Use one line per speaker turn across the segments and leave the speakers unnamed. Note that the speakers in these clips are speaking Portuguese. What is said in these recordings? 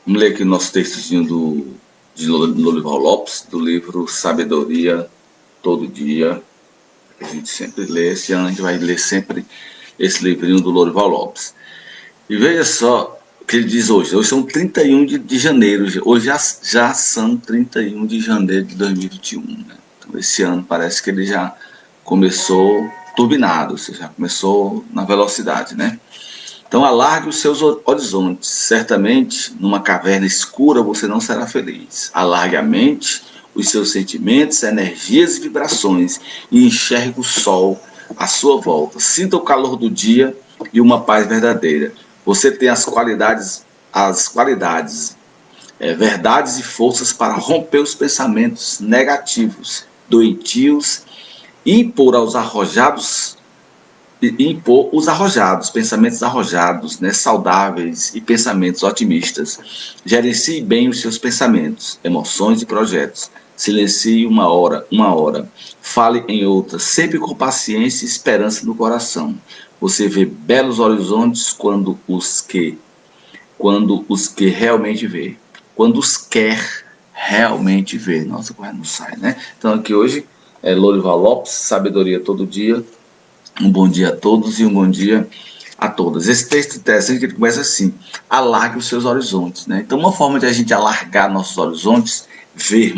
Vamos ler aqui o nosso textozinho de Lorival Lopes, do livro Sabedoria Todo Dia. A gente sempre lê, esse ano a gente vai ler sempre esse livrinho do Lorival Lopes. E veja só o que ele diz hoje. Hoje são 31 de janeiro, hoje já são 31 de janeiro de 2021. Né? Então esse ano parece que ele já começou turbinado, ou seja, já começou na velocidade, né? Então alargue os seus horizontes. Certamente, numa caverna escura você não será feliz. Alargue a mente, os seus sentimentos, energias e vibrações e enxergue o sol à sua volta. Sinta o calor do dia e uma paz verdadeira. Você tem verdades e forças para romper os pensamentos negativos, doentios e impor os arrojados, pensamentos arrojados, né, saudáveis e pensamentos otimistas. Gerencie bem os seus pensamentos, emoções e projetos. Silencie uma hora. Fale em outra, sempre com paciência e esperança no coração. Você vê belos horizontes quando os que realmente vê. Quando os quer realmente ver. Nossa, quase não sai, né? Então aqui hoje é Lorival Lopes, Sabedoria Todo Dia. Um bom dia a todos e um bom dia a todas. Esse texto interessante que ele começa assim: alargue os seus horizontes. Né? Então, uma forma de a gente alargar nossos horizontes, ver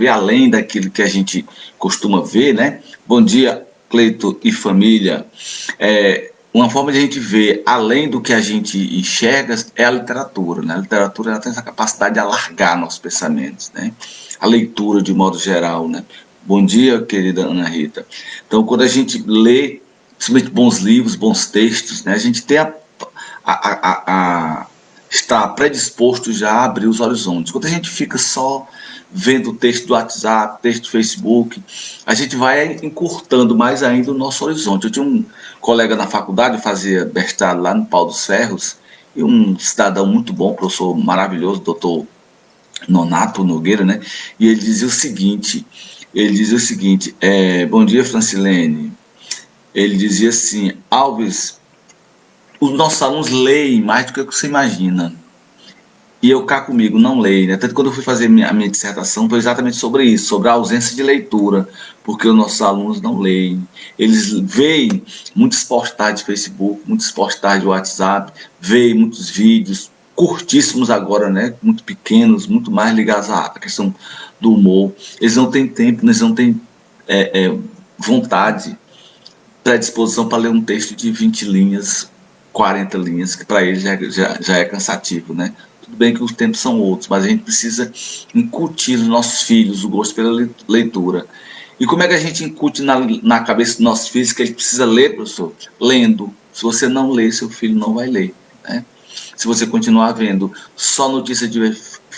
além daquilo que a gente costuma ver, né? Bom dia, Cleito e família. Uma forma de a gente ver além do que a gente enxerga é a literatura. Né? A literatura ela tem essa capacidade de alargar nossos pensamentos. Né? A leitura, de modo geral. Né? Bom dia, querida Ana Rita. Então, quando a gente lê, principalmente bons livros, bons textos, né, a gente tem está predisposto já a abrir os horizontes. Quando a gente fica só vendo o texto do WhatsApp, texto do Facebook, a gente vai encurtando mais ainda o nosso horizonte. Eu tinha um colega na faculdade, eu fazia mestrado lá no Pau dos Ferros, e um cidadão muito bom, professor maravilhoso, doutor Nonato Nogueira, né? E ele dizia o seguinte, bom dia, Francilene. Ele dizia assim, Alves, os nossos alunos leem mais do que você imagina. E eu cá comigo, não leio, né? Tanto que quando eu fui fazer a minha dissertação foi exatamente sobre isso, sobre a ausência de leitura, porque os nossos alunos não leem. Eles veem muitos postagens de Facebook, muitos postagens de WhatsApp, veem muitos vídeos, curtíssimos agora, né? Muito pequenos, muito mais ligados à questão do humor. Eles não têm tempo, eles não têm vontade, predisposição para ler um texto de 20 linhas, 40 linhas, que para eles já é cansativo, né? Tudo bem que os tempos são outros, mas a gente precisa incutir nos nossos filhos o gosto pela leitura. E como é que a gente incute na cabeça dos nossos filhos que ele precisa ler, professor? Lendo. Se você não ler, seu filho não vai ler. Né? Se você continuar vendo só notícia de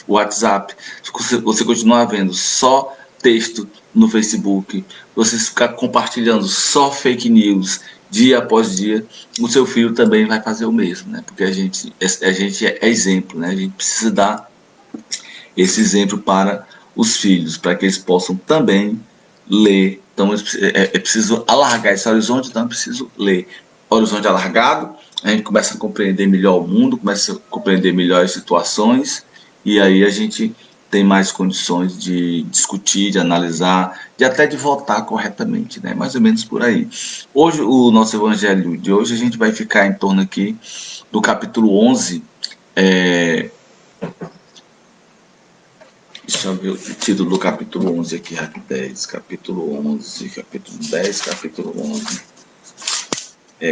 WhatsApp, se você continuar vendo só texto no Facebook, você ficar compartilhando só fake news dia após dia, o seu filho também vai fazer o mesmo, né? Porque a gente é exemplo, né? A gente precisa dar esse exemplo para os filhos, para que eles possam também ler. Então é preciso alargar esse horizonte, então é preciso ler. Horizonte alargado, a gente começa a compreender melhor o mundo, começa a compreender melhor as situações, e aí a gente tem mais condições de discutir, de analisar, de até de votar corretamente, né? Mais ou menos por aí. Hoje, o nosso evangelho de hoje, a gente vai ficar em torno aqui do capítulo 11, deixa eu ver o título do capítulo 11 aqui, rapidez. Capítulo 11, capítulo 10, capítulo 11.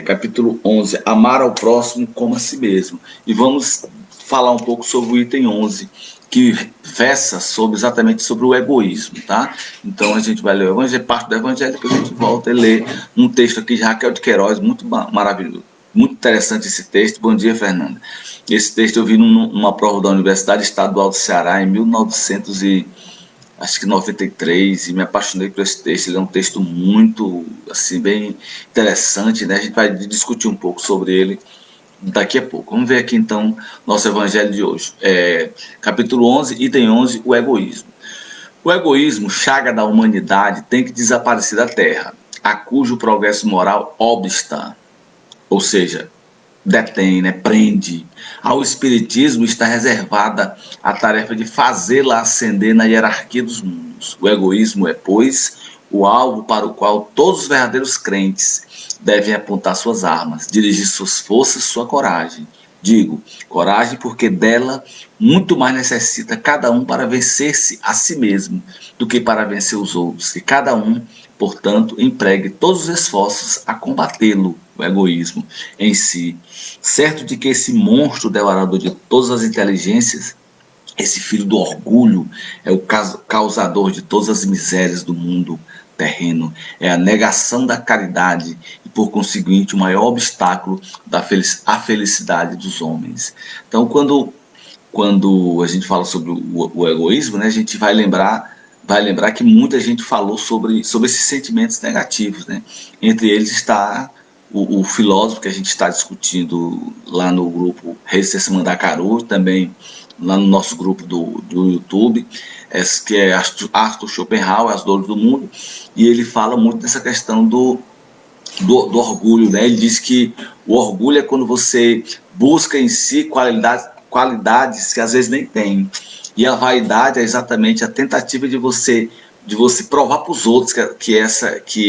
Capítulo 11, amar ao próximo como a si mesmo. E vamos falar um pouco sobre o item 11, que versa exatamente sobre o egoísmo, tá? Então a gente vai ler o evangelho, parte do evangelho, depois a gente volta e lê um texto aqui de Raquel de Queiroz, muito maravilhoso. Muito interessante esse texto. Bom dia, Fernanda. Esse texto eu vi numa prova da Universidade Estadual do Ceará em 1993 e me apaixonei por esse texto. Ele é um texto muito, assim, bem interessante, né? A gente vai discutir um pouco sobre ele daqui a pouco. Vamos ver aqui então nosso evangelho de hoje. Capítulo 11, item 11, o egoísmo. O egoísmo, chaga da humanidade, tem que desaparecer da terra, a cujo progresso moral obsta. Ou seja, detém, né, prende. Ao espiritismo está reservada a tarefa de fazê-la ascender na hierarquia dos mundos. O egoísmo é, pois, o alvo para o qual todos os verdadeiros crentes devem apontar suas armas, dirigir suas forças, sua coragem. Digo, coragem porque dela muito mais necessita cada um para vencer-se a si mesmo do que para vencer os outros. E cada um, portanto, empregue todos os esforços a combatê-lo, o egoísmo, em si. Certo de que esse monstro devorador de todas as inteligências, esse filho do orgulho, é o causador de todas as misérias do mundo terreno, é a negação da caridade e, por conseguinte, o maior obstáculo à felicidade dos homens. Então, quando a gente fala sobre o egoísmo, né, a gente vai lembrar que muita gente falou sobre esses sentimentos negativos, né? Entre eles está o filósofo que a gente está discutindo lá no grupo Resistência Mandacaru, também lá no nosso grupo do YouTube, que é Arthur Schopenhauer, As Dores do Mundo, e ele fala muito dessa questão do orgulho, né? Ele diz que o orgulho é quando você busca em si qualidades que às vezes nem tem. E a vaidade é exatamente a tentativa de você provar para os outros que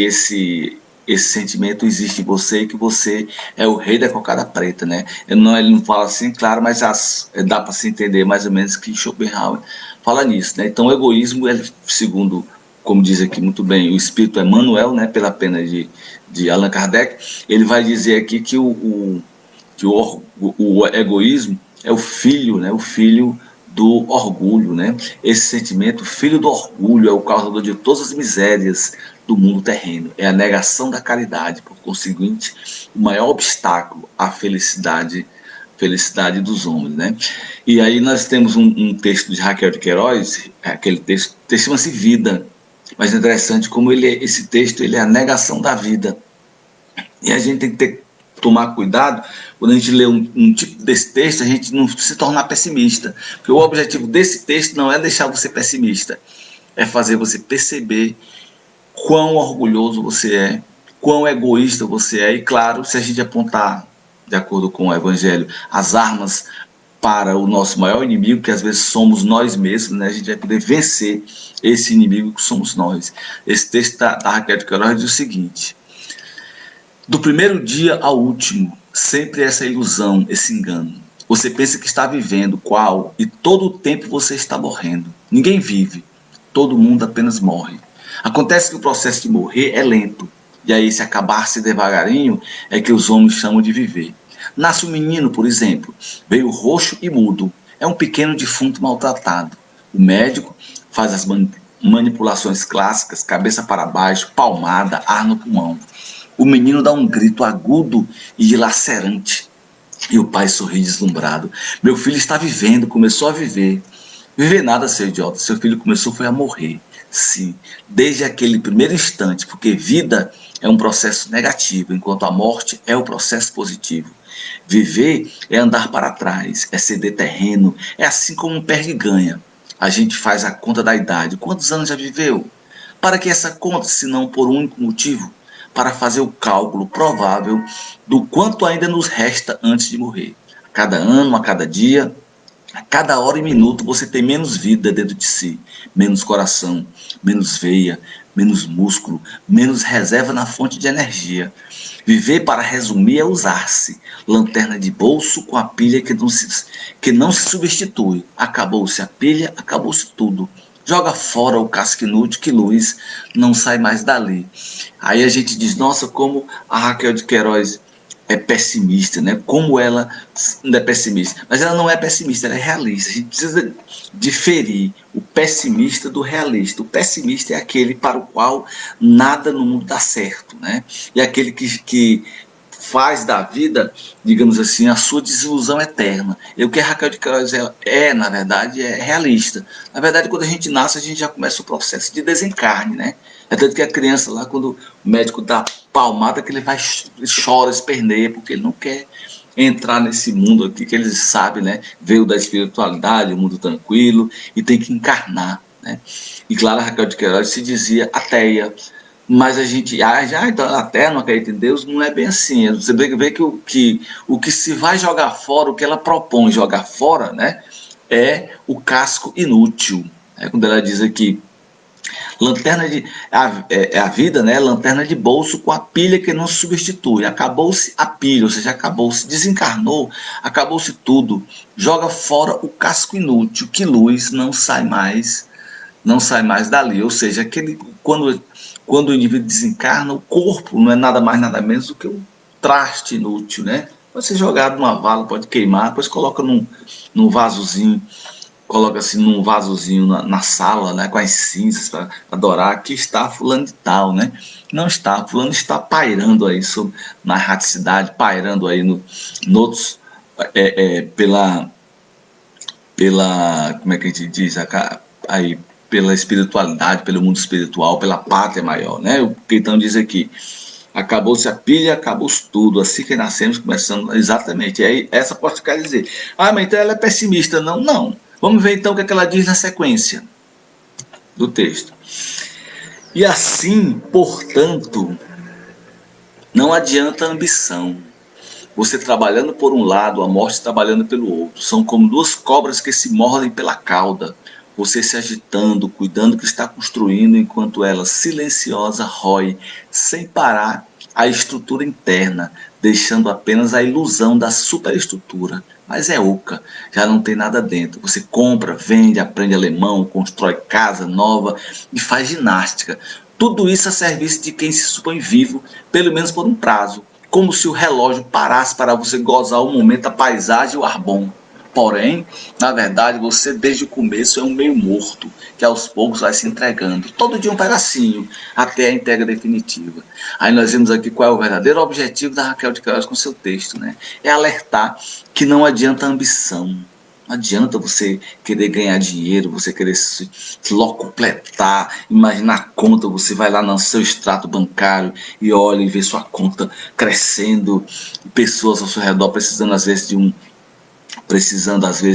esse sentimento existe em você e que você é o rei da cocada preta, né? Ele não fala assim, claro, mas dá para se entender mais ou menos que Schopenhauer fala nisso, né? Então o egoísmo, segundo, como diz aqui muito bem, o espírito Emmanuel, né, pela pena de Allan Kardec, ele vai dizer aqui que o egoísmo é o filho, né, o filho do orgulho, né? Esse sentimento, filho do orgulho, é o causador de todas as misérias do mundo terreno. É a negação da caridade, por conseguinte, o maior obstáculo à felicidade dos homens, né? E aí nós temos um texto de Raquel de Queiroz, aquele texto chama-se Vida, mas é interessante como esse texto ele é a negação da vida. E a gente tem que tomar cuidado quando a gente lê um tipo desse texto, a gente não se tornar pessimista, porque o objetivo desse texto não é deixar você pessimista, é fazer você perceber quão orgulhoso você é, quão egoísta você é. E claro, se a gente apontar, de acordo com o Evangelho, as armas para o nosso maior inimigo, que às vezes somos nós mesmos, né? A gente vai poder vencer esse inimigo que somos nós. Esse texto da Raquel de Queiroz diz o seguinte: do primeiro dia ao último, sempre essa ilusão, esse engano. Você pensa que está vivendo, qual, e todo o tempo você está morrendo. Ninguém vive, todo mundo apenas morre. Acontece que o processo de morrer é lento, e aí se acabar-se devagarinho é que os homens chamam de viver. Nasce um menino, por exemplo, veio roxo e mudo, é um pequeno defunto maltratado. O médico faz as manipulações clássicas, cabeça para baixo, palmada, ar no pulmão. O menino dá um grito agudo e dilacerante. E o pai sorri deslumbrado. Meu filho está vivendo, começou a viver. Viver nada, seu idiota. Seu filho começou foi a morrer. Sim, desde aquele primeiro instante, porque vida é um processo negativo, enquanto a morte é o processo positivo. Viver é andar para trás, é ceder terreno, é assim como um perde-ganha. A gente faz a conta da idade. Quantos anos já viveu? Para que essa conta, se não por um único motivo? Para fazer o cálculo provável do quanto ainda nos resta antes de morrer. A cada ano, a cada dia, a cada hora e minuto você tem menos vida dentro de si, menos coração, menos veia, menos músculo, menos reserva na fonte de energia. Viver, para resumir, é usar-se. Lanterna de bolso com a pilha que não se substitui. Acabou-se a pilha, acabou-se tudo. Joga fora o casco inútil que luz não sai mais dali. Aí a gente diz, nossa, como a Raquel de Queiroz é pessimista, né? Como ela não é pessimista. Mas ela não é pessimista, ela é realista. A gente precisa diferir o pessimista do realista. O pessimista é aquele para o qual nada no mundo dá certo, né? E aquele que faz da vida, digamos assim, a sua desilusão eterna. E o que a Raquel de Queiroz na verdade, é realista. Na verdade, quando a gente nasce, a gente já começa o processo de desencarne, né? É tanto que a criança lá, quando o médico dá palmada, que ele chora, esperneia, porque ele não quer entrar nesse mundo aqui, que ele sabe, né? Veio da espiritualidade, um mundo tranquilo, e tem que encarnar, né? E claro, a Raquel de Queiroz se dizia ateia, mas a gente, então a terra não acredita em Deus, não é bem assim. Você vê o que se vai jogar fora, o que ela propõe jogar fora, né, é o casco inútil. Quando ela diz aqui, lanterna de a vida, né? Lanterna de bolso com a pilha que não se substitui. Acabou-se a pilha, ou seja, acabou-se, desencarnou, acabou-se tudo. Joga fora o casco inútil, que luz não sai mais, não sai mais dali. Ou seja, quando o indivíduo desencarna, o corpo não é nada mais nada menos do que um traste inútil, né? Pode ser jogado numa vala, pode queimar, depois coloca num vasozinho, coloca assim num vasozinho na sala, né, com as cinzas para adorar. Aqui está fulano de tal, né? Não está, fulano está pairando aí na erraticidade, pairando aí no outros, pela, como é que a gente diz, aí, pela espiritualidade, pelo mundo espiritual, pela pátria maior, né? O que então diz aqui, acabou-se a pilha, acabou-se tudo, assim que nascemos, começando, exatamente, aí essa pode quer dizer, mas então ela é pessimista, não, não. Vamos ver então o que, é que ela diz na sequência do texto. E assim, portanto, não adianta a ambição. Você trabalhando por um lado, a morte trabalhando pelo outro. São como duas cobras que se mordem pela cauda. Você se agitando, cuidando que está construindo, enquanto ela, silenciosa, rói, sem parar, a estrutura interna, deixando apenas a ilusão da superestrutura. Mas é oca, já não tem nada dentro. Você compra, vende, aprende alemão, constrói casa nova e faz ginástica. Tudo isso a serviço de quem se supõe vivo, pelo menos por um prazo, como se o relógio parasse para você gozar o momento, a paisagem e o ar bom. Porém, na verdade, você desde o começo é um meio morto, que aos poucos vai se entregando. Todo dia um pedacinho, até a entrega definitiva. Aí nós vemos aqui qual é o verdadeiro objetivo da Raquel de Queiroz com seu texto, né? É alertar que não adianta a ambição. Não adianta você querer ganhar dinheiro, você querer se locupletar, imaginar a conta, você vai lá no seu extrato bancário e olha e vê sua conta crescendo, pessoas ao seu redor precisando às vezes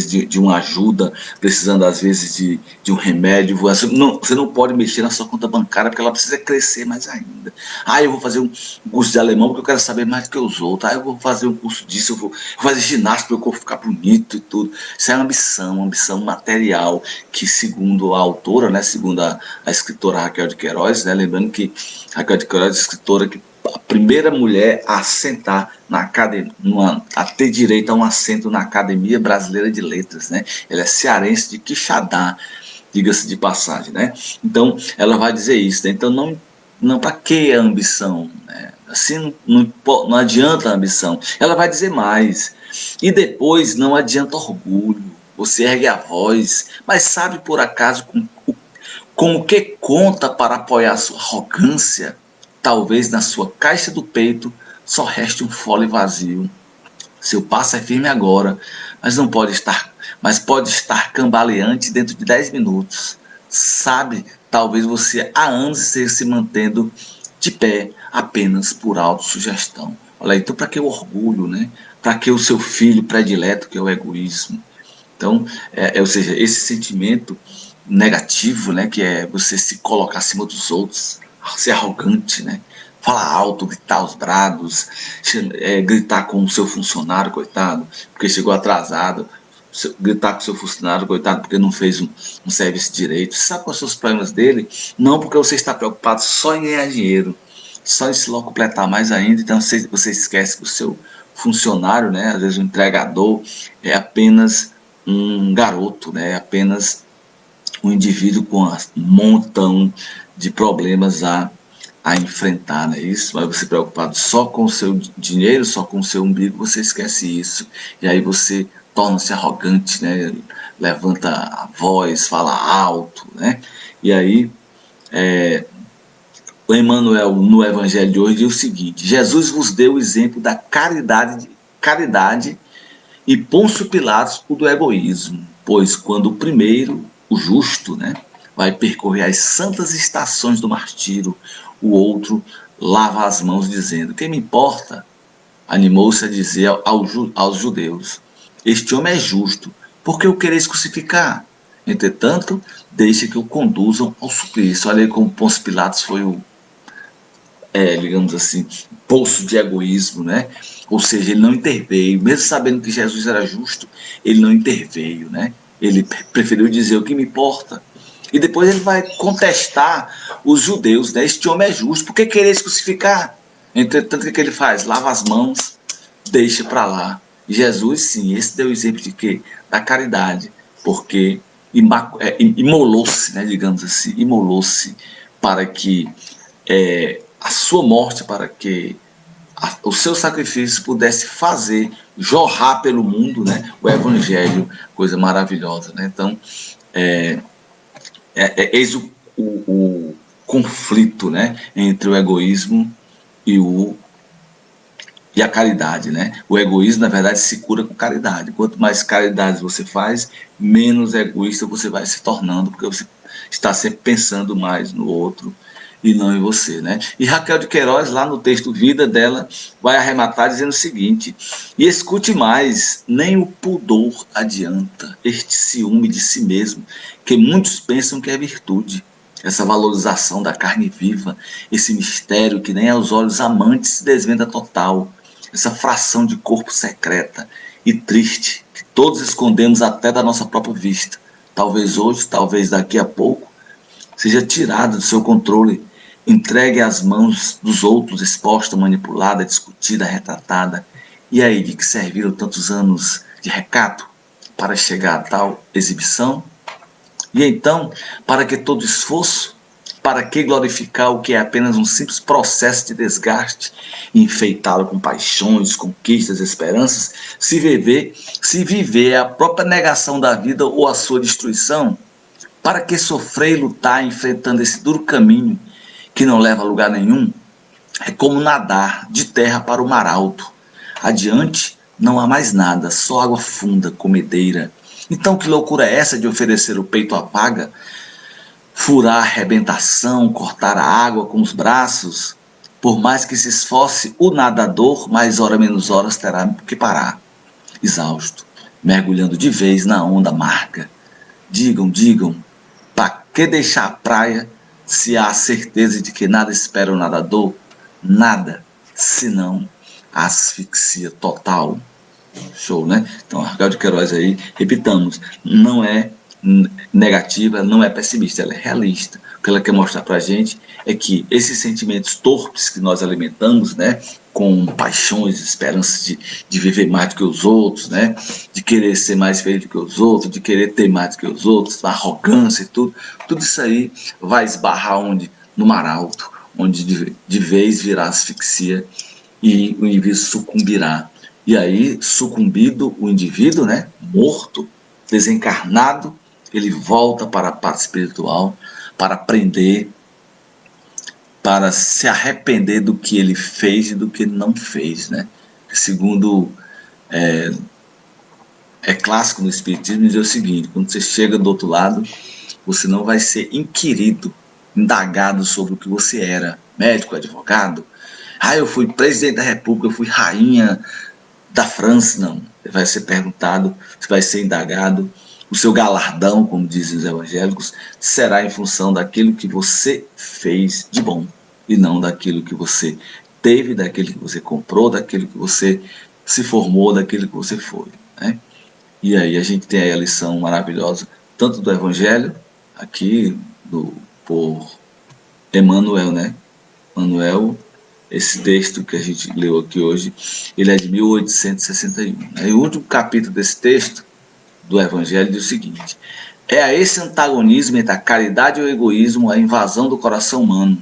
de uma ajuda, precisando às vezes de um remédio. Você não pode mexer na sua conta bancária porque ela precisa crescer mais ainda. Eu vou fazer um curso de alemão porque eu quero saber mais do que os outros. Eu vou fazer um curso disso, eu vou fazer ginástica porque eu vou ficar bonito e tudo. Isso é uma ambição material que, segundo a autora, né, segundo a escritora Raquel de Queiroz, né, lembrando que Raquel de Queiroz é escritora que a primeira mulher a sentar na academia, a ter direito a um assento na Academia Brasileira de Letras, né? Ela é cearense de Quixadá, diga-se de passagem, né? Então, ela vai dizer isso, né? Então, não para que a ambição? Né? Assim, não adianta a ambição. Ela vai dizer mais. E depois, não adianta orgulho. Você ergue a voz, mas sabe por acaso com o que conta para apoiar a sua arrogância? Talvez na sua caixa do peito só reste um fole vazio. Seu passo é firme agora, mas pode estar cambaleante dentro de 10 minutos. Sabe, talvez você há anos esteja se mantendo de pé apenas por autossugestão. Olha, então para que o orgulho, né? Para que o seu filho predileto, que é o egoísmo? Então, ou seja, esse sentimento negativo, né, que é você se colocar acima dos outros, ser arrogante, né, falar alto, gritar aos brados, gritar com o seu funcionário, coitado, porque chegou atrasado, gritar com o seu funcionário, coitado, porque não fez um serviço direito. Você sabe quais são os problemas dele? Não porque você está preocupado só em ganhar dinheiro, só em se locupletar mais ainda, então você esquece que o seu funcionário, né, às vezes o entregador, é apenas um garoto, né, é apenas um indivíduo com um montão de problemas a enfrentar, né? Isso, vai você preocupado só com o seu dinheiro, só com o seu umbigo, você esquece isso. E aí você torna-se arrogante, né? Levanta a voz, fala alto, né? E aí, o Emmanuel, no Evangelho de hoje, diz o seguinte: Jesus vos deu o exemplo da caridade e Pôncio Pilatos o do egoísmo, pois quando o primeiro, o justo, né, vai percorrer as santas estações do martírio, o outro lava as mãos dizendo: quem me importa? Animou-se a dizer aos judeus: este homem é justo, por que o quereis crucificar? Entretanto, deixe que o conduzam ao suplício. Olha aí como Pôncio Pilatos foi digamos assim, poço de egoísmo, né? Ou seja, ele não interveio, mesmo sabendo que Jesus era justo, ele não interveio, né? Ele preferiu dizer o que me importa. E depois ele vai contestar os judeus, né? Este homem é justo, por que quereis crucificar? Entretanto, o que ele faz? Lava as mãos, deixa para lá. Jesus, sim, esse deu o exemplo de quê? Da caridade, porque imolou-se, né, digamos assim, imolou-se para que a sua morte, para que o seu sacrifício pudesse fazer, jorrar pelo mundo, né, o evangelho, coisa maravilhosa, né? Então, eis o conflito, né, entre o egoísmo e e a caridade, né? O egoísmo, na verdade, se cura com caridade. Quanto mais caridade você faz, menos egoísta você vai se tornando, porque você está sempre pensando mais no outro e não em você, né? E Raquel de Queiroz, lá no texto Vida dela, vai arrematar dizendo o seguinte: e escute mais, nem o pudor adianta, este ciúme de si mesmo, que muitos pensam que é virtude. Essa valorização da carne viva, esse mistério que nem aos olhos amantes se desvenda total, essa fração de corpo secreta e triste, que todos escondemos até da nossa própria vista. Talvez hoje, talvez daqui a pouco, seja tirada do seu controle, entregue às mãos dos outros, exposta, manipulada, discutida, retratada. E aí, de que serviram tantos anos de recato para chegar a tal exibição? E então, para que todo esforço? Para que glorificar o que é apenas um simples processo de desgaste, enfeitá-lo com paixões, conquistas, esperanças, se viver é a própria negação da vida ou a sua destruição? Para que sofrer e lutar enfrentando esse duro caminho que não leva a lugar nenhum? É como nadar de terra para o mar alto. Adiante não há mais nada, só água funda, comedeira. Então que loucura é essa de oferecer o peito à vaga, furar a arrebentação, cortar a água com os braços? Por mais que se esforce o nadador, mais hora menos horas terá que parar, exausto, mergulhando de vez na onda amarga. Digam, para que deixar a praia se há a certeza de que nada espera o nadador? Nada, senão a asfixia total. Show, né? Então, a Raquel de Queiroz aí, repitamos, não é negativa, não é pessimista, ela é realista. O que ela quer mostrar pra gente é que esses sentimentos torpes que nós alimentamos, né, com paixões, esperanças de viver mais do que os outros, né, de querer ser mais feliz do que os outros, de querer ter mais do que os outros, a arrogância e tudo isso aí vai esbarrar onde? No mar alto, onde de vez virá asfixia e o indivíduo sucumbirá. E aí, sucumbido o indivíduo, né, morto, desencarnado, ele volta para a parte espiritual, para aprender, para se arrepender do que ele fez e do que ele não fez, né? Segundo clássico no Espiritismo dizer o seguinte: quando você chega do outro lado, você não vai ser inquirido, indagado sobre o que você era, médico, advogado. Ah, eu fui presidente da República, eu fui rainha da França, não. Você vai ser perguntado, você vai ser indagado. O seu galardão, como dizem os evangélicos, será em função daquilo que você fez de bom e não daquilo que você teve, daquilo que você comprou, daquilo que você se formou, daquilo que você foi, né? E aí a gente tem aí a lição maravilhosa, tanto do Evangelho, aqui por Emmanuel, né? Manuel, esse texto que a gente leu aqui hoje, ele é de 1861. E o último capítulo desse texto, do Evangelho, diz o seguinte: é a esse antagonismo entre a caridade e o egoísmo a invasão do coração humano.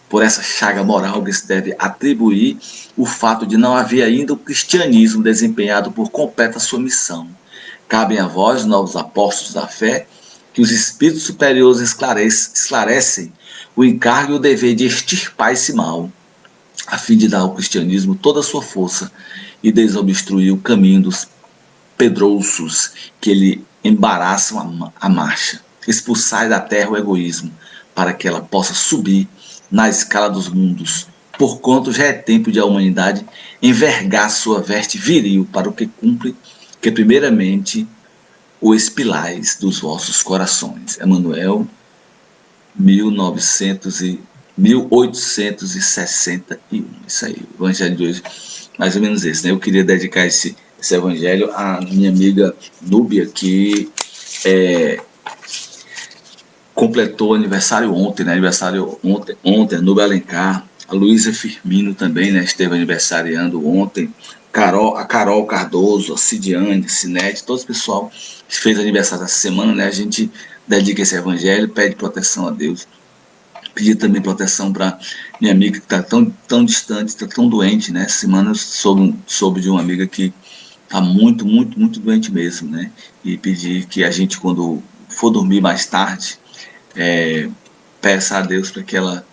Por essa chaga moral que se deve atribuir o fato de não haver ainda o cristianismo desempenhado por completa sua missão. Cabem a vós, novos apóstolos da fé, que os espíritos superiores esclarecem o encargo e o dever de extirpar esse mal, a fim de dar ao cristianismo toda a sua força e desobstruir o caminho dos pedrouços que lhe embaraçam a marcha. Expulsai da terra o egoísmo, para que ela possa subir na escala dos mundos, porquanto já é tempo de a humanidade envergar sua veste viril para o que cumpre, que primeiramente o expilais dos vossos corações. Emmanuel, 1961. 1861. Isso aí, o evangelho de hoje, mais ou menos esse, né? Eu queria dedicar esse evangelho à minha amiga Núbia, que completou aniversário ontem, né? Aniversário ontem, a Núbia Alencar, a Luísa Firmino também, né? Esteve aniversariando ontem, a Carol Cardoso, a Cidiane, Cinete, todo o pessoal que fez aniversário essa semana, né? A gente dedica esse evangelho, pede proteção a Deus, pedir também proteção para minha amiga que está tão distante, está tão doente, né? Essa semana eu soube de uma amiga que está muito, muito, muito doente mesmo, né? E pedir que a gente, quando for dormir mais tarde, peça a Deus para que ela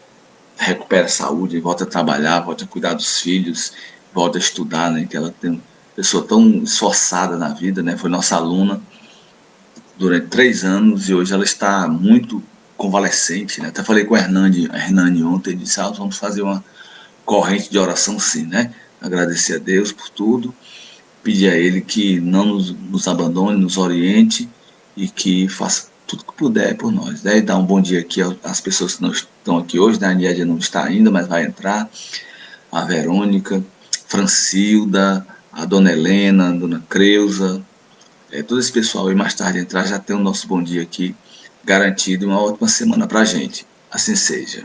recupere a saúde, volte a trabalhar, volte a cuidar dos filhos, volte a estudar, né? Que ela tem uma pessoa tão esforçada na vida, né? Foi nossa aluna durante 3 anos e hoje ela está muito convalescente, né? Até falei com a Hernani ontem, disse, vamos fazer uma corrente de oração sim, né? Agradecer a Deus por tudo, pedir a Ele que não nos abandone, nos oriente e que faça tudo que puder por nós, né? E dar um bom dia aqui às pessoas que não estão aqui hoje, né? A Niedia não está ainda, mas vai entrar, a Verônica, Francilda, a Dona Helena, a Dona Creuza, todo esse pessoal aí mais tarde entrar, já tem o nosso bom dia aqui garantido e uma ótima semana pra gente. Assim seja.